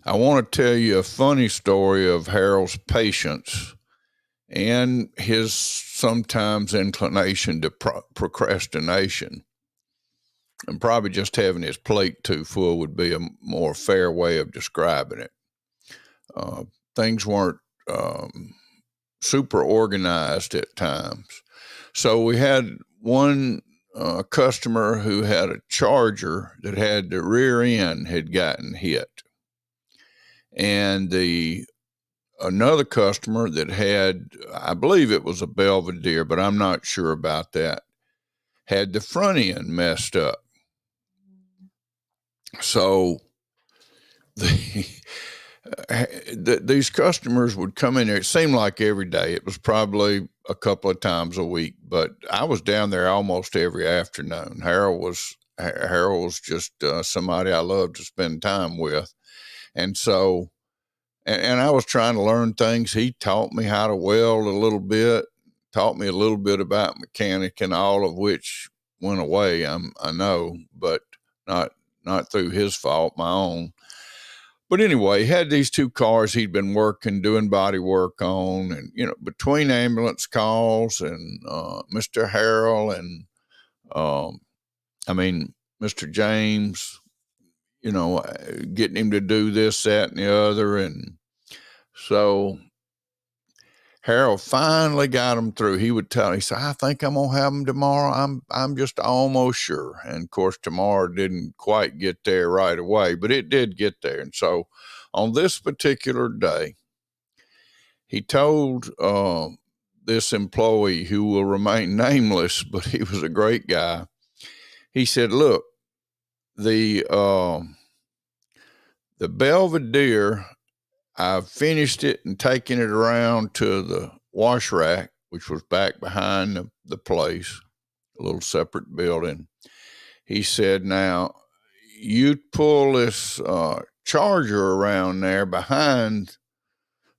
I want to tell you a funny story of Harold's patience and his sometimes inclination to procrastination. And probably just having his plate too full would be a more fair way of describing it. Uh, Things weren't super organized at times. So we had one customer who had a charger that had the rear end had gotten hit, and the another customer that had, I believe it was a Belvedere, but I'm not sure about that, had the front end messed up. So these customers would come in there. It seemed like every day. It was probably a couple of times a week, but I was down there almost every afternoon. Harold was just somebody I loved to spend time with, and so and I was trying to learn things. He taught me how to weld a little bit, taught me a little bit about mechanic, and all of which went away. I know, but not not through his fault, my own. But anyway, he had these two cars he'd been working, doing body work on, and between ambulance calls and Mr. Harrell and um, I mean Mr. James, getting him to do this, that, and the other, and so Harold finally got him through. He would tell. He said, "I think I'm gonna have them tomorrow. I'm just almost sure." And of course, tomorrow didn't quite get there right away, but it did get there. And so, on this particular day, he told this employee who will remain nameless, but he was a great guy. He said, "Look, the the Belvedere, I've finished it and taken it around to the wash rack, which was back behind the place, a little separate building." He said, "Now, you pull this charger around there behind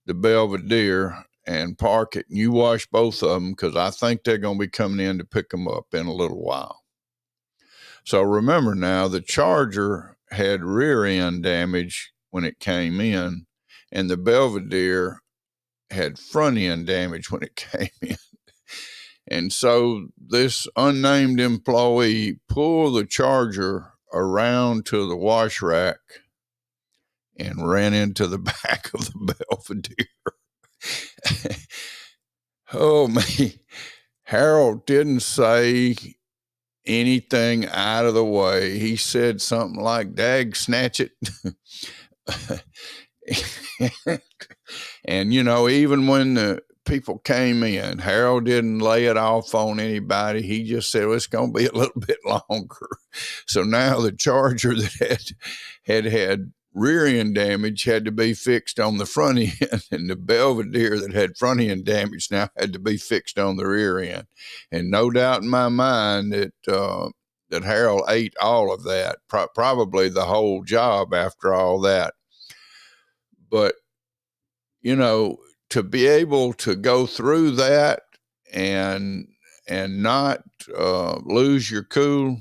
the Belvedere and park it, and you wash both of them because I think they're going to be coming in to pick them up in a little while." So remember now, the charger had rear end damage when it came in, and the Belvedere had front end damage when it came in. And so this unnamed employee pulled the charger around to the wash rack and ran into the back of the Belvedere. Oh, man. Harold didn't say anything out of the way. He said something like, "Dag, snatch it." And, even when the people came in, Harold didn't lay it off on anybody. He just said, "Well, it's going to be a little bit longer." So now the charger that had rear end damage had to be fixed on the front end, and the Belvedere that had front end damage now had to be fixed on the rear end. And no doubt in my mind that Harold ate all of that, probably the whole job after all that. But to be able to go through that and not lose your cool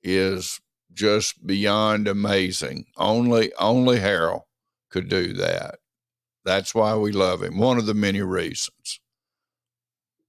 is just beyond amazing. Only Harold could do that. That's why we love him. One of the many reasons.